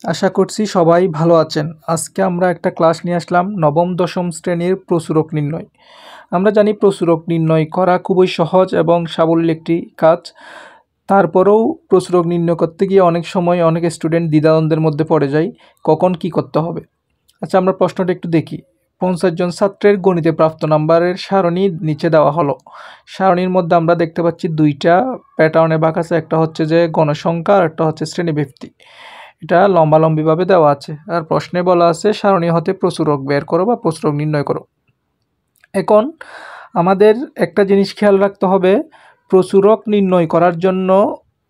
আশা করছি সবাই ভালো আছেন। আজকে আমরা একটা ক্লাস নিয়ে আসলাম নবম দশম শ্রেণীর প্রচুরক নির্ণয়। আমরা জানি প্রচুরক নির্ণয় করা খুবই সহজ এবং সাবলীল একটি কাজ। তারপরেও প্রচুরক নির্ণয় করতে গিয়ে অনেক সময় অনেক স্টুডেন্ট দ্বিধাদ্বন্দ্বের মধ্যে পড়ে যায়, কখন কি করতে হবে। আচ্ছা, আমরা প্রশ্নটা একটু দেখি। 50 জন ছাত্রের গণিতে প্রাপ্ত নাম্বারের সারণী নিচে দেওয়া হলো। সারণীর মধ্যে আমরা দেখতে পাচ্ছি দুইটা প্যাটার্নে ভাগ আছে, একটা হচ্ছে যে গণসংখ্যা আর একটা হচ্ছে শ্রেণীভিত্তিক। এটা লম্বালম্বিভাবে দেওয়া আছে। আর প্রশ্নে বলা আছে সারণী হতে প্রচুরক বের করো বা প্রচুরক নির্ণয় করো। এখন আমাদের একটা জিনিস খেয়াল রাখতে হবে, প্রচুরক নির্ণয় করার জন্য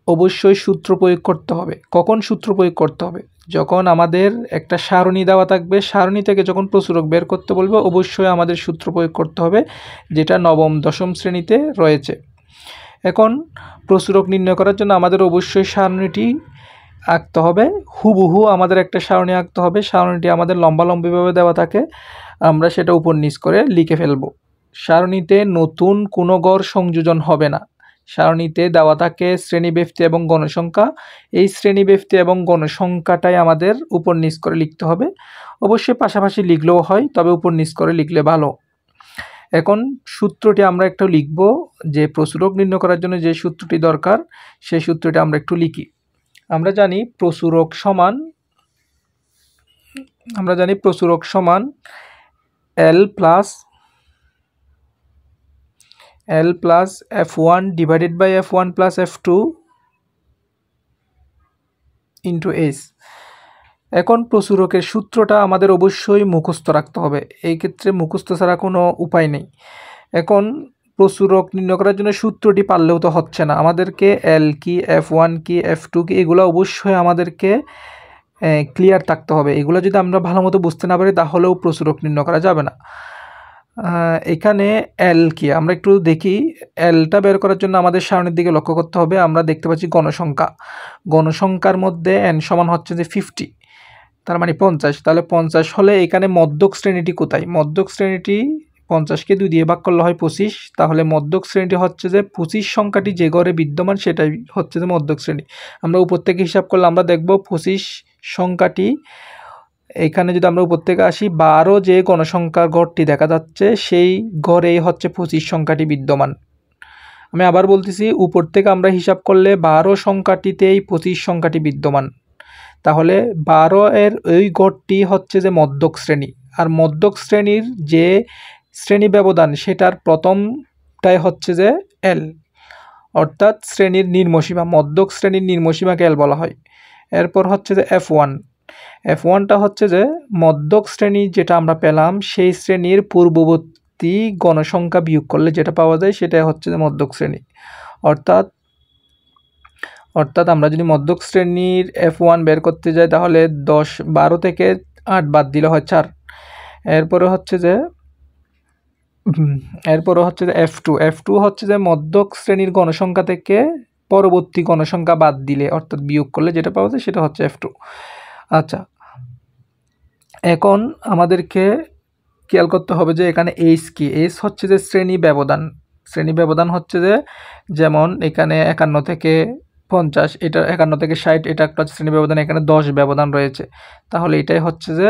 অবশ্যই সূত্র প্রয়োগ করতে হবে। কখন সূত্র প্রয়োগ করতে হবে? যখন আমাদের একটা সারণী দেওয়া থাকবে, সারণী থেকে যখন প্রচুরক বের করতে বলবে অবশ্যই আমাদের সূত্র প্রয়োগ করতে হবে, যেটা নবম দশম শ্রেণীতে রয়েছে। এখন প্রচুরক নির্ণয় করার জন্য আমাদের অবশ্যই সারণীটি আঁকতে হবে। হুবহু আমাদের একটা সারণী আঁকতে হবে। সারণীটি আমাদের লম্বালম্বিভাবে দেওয়া থাকে, আমরা সেটা উপর নিচ করে লিখে ফেলব। সারণীতে নতুন কোনো গড় সংযোজন হবে না। সারণীতে দেওয়া থাকে শ্রেণীব্যক্তি এবং গণসংখ্যা। এই শ্রেণীব্যক্তি এবং গণসংখ্যাটাই আমাদের উপর নিচ করে লিখতে হবে। অবশ্যই পাশাপাশি লিখলেও হয়, তবে উপর নিচ করে লিখলে ভালো। এখন সূত্রটি আমরা একটু লিখব, যে প্রচুরক নির্ণয় করার জন্য যে সূত্রটি দরকার সেই সূত্রটি আমরা একটু লিখি। আমরা জানি প্রচুরক সমান L plus F1 divided by F1 plus F2 into S। এখন প্রচুরকের সূত্রটা আমাদের অবশ্যই মুখস্থ রাখতে হবে। এই ক্ষেত্রে মুখস্থ ছাড়া কোনো উপায় নেই। এখন প্রচুরক নির্ণয় করার জন্য সূত্রটি পারলেও তো হচ্ছে না, আমাদেরকে L কি, F1 কি, F2 কি, এগুলো অবশ্যই আমাদেরকে ক্লিয়ার থাকতে হবে। এগুলো যদি আমরা ভালো মতো বুঝতে না পারি তাহলেও প্রচুরক নির্ণয় করা যাবে না। এখানে এল কি আমরা একটু দেখি। এলটা বের করার জন্য আমাদের সারণীর দিকে লক্ষ্য করতে হবে। আমরা দেখতে পাচ্ছি গণসংখ্যার মধ্যে n সমান হচ্ছে যে 50, তার মানে 50। তাহলে 50 হলে এখানে মধ্যক শ্রেণীটি কোথায়? মধ্যক শ্রেণীটি 50কে 2 দিয়ে ভাগ করলে হয় 25। তাহলে মধ্যক শ্রেণীটি হচ্ছে যে 25 সংখ্যাটি যে ঘরে বিদ্যমান সেটাই হচ্ছে যে মধ্যক শ্রেণী। আমরা উপর থেকে হিসাব করলে আমরা দেখব 25 সংখ্যাটি, এখানে যদি আমরা উপর থেকে আসি 12 যে গণসংখ্যার ঘরটি দেখা যাচ্ছে সেই ঘরেই হচ্ছে 25 সংখ্যাটি বিদ্যমান। আমি আবার বলতেছি, উপর থেকে আমরা হিসাব করলে 12 সংখ্যাটিতেই 25 সংখ্যাটি বিদ্যমান। তাহলে 12 এর ওই ঘরটি হচ্ছে যে মধ্যক শ্রেণী। আর মধ্যক শ্রেণীর যে শ্রেণী ব্যবধান সেটার প্রথমটাই হচ্ছে যে এল, অর্থাৎ শ্রেণীর নিম্নসীমা। মধ্যক শ্রেণীর নিম্নসীমাকে এল বলা হয়। এরপর হচ্ছে যে F1টা হচ্ছে যে মধ্যক শ্রেণী যেটা আমরা পেলাম সেই শ্রেণীর পূর্ববর্তী গণসংখ্যা বিয়োগ করলে যেটা পাওয়া যায় সেটাই হচ্ছে যে মধ্যক শ্রেণী। অর্থাৎ আমরা যদি মধ্যক শ্রেণীর F1 বের করতে যাই তাহলে 12 থেকে 8 বাদ দিলে হয় 4। এরপরে হচ্ছে যে F2 হচ্ছে যে মধ্যক শ্রেণীর গণসংখ্যা থেকে পরবর্তী গণসংখ্যা বাদ দিলে অর্থাৎ বিয়োগ করলে যেটা পাওয়া যায় সেটা হচ্ছে F2। আচ্ছা, এখন আমাদেরকে খেয়াল করতে হবে যে এখানে এইচ কি। এইচ হচ্ছে যে শ্রেণী ব্যবধান হচ্ছে যে, যেমন এখানে 51 থেকে 50, এটা 51 থেকে 60, এটা একটা শ্রেণী ব্যবধান। এখানে 10 ব্যবধান রয়েছে, তাহলে এটাই হচ্ছে যে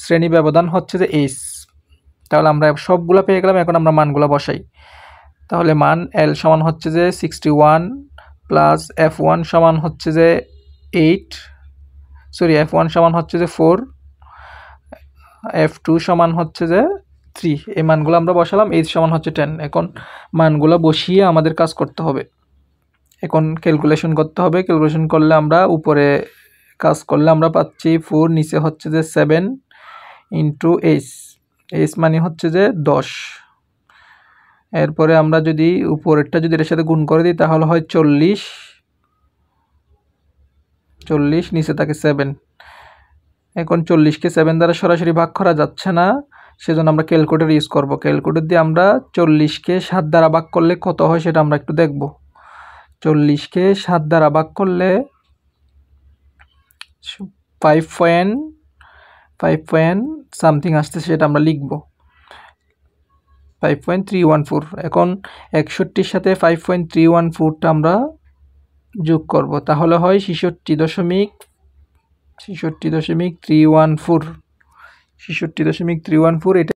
শ্রেণী ব্যবধান হচ্ছে যে এইচ। তাহলে আমরা সবগুলো পেয়ে গেলাম। এখন আমরা মানগুলো বসাই। তাহলে মান L সমান হচ্ছে যে 61 প্লাস F1 সমান হচ্ছে যে 8, F1 সমান হচ্ছে যে 4, F2 সমান হচ্ছে যে 3। এই মানগুলো আমরা বসালাম। H সমান হচ্ছে 10। এখন মানগুলো বসিয়ে আমাদের কাজ করতে হবে। এখন ক্যালকুলেশন করতে হবে। ক্যালকুলেশন করলে আমরা উপরে কাজ করলে আমরা পাচ্ছি 4, নিচে হচ্ছে যে 7 ইন্টু H মানে হচ্ছে যে 10। এরপরে আমরা যদি উপরেরটা যদি এর সাথে গুণ করে দিই তাহলে হয় 40, নিচে থাকে 7। এখন 40কে 7 দ্বারা সরাসরি ভাগ করা যাচ্ছে না, সেজন্য আমরা ক্যালকুলেটর ইউজ করব। ক্যালকুলেটর দিয়ে আমরা 40কে 7 দ্বারা ভাগ করলে কত হয় সেটা আমরা একটু দেখব। 40কে 7 দ্বারা ভাগ করলে 5 সামথিং আসছে, সেটা আমরা লিখব 5.314। এখন 61-র সাথে 5.314টা আমরা যোগ করব, তাহলে হয় 66.5 66.314 66.314 এটা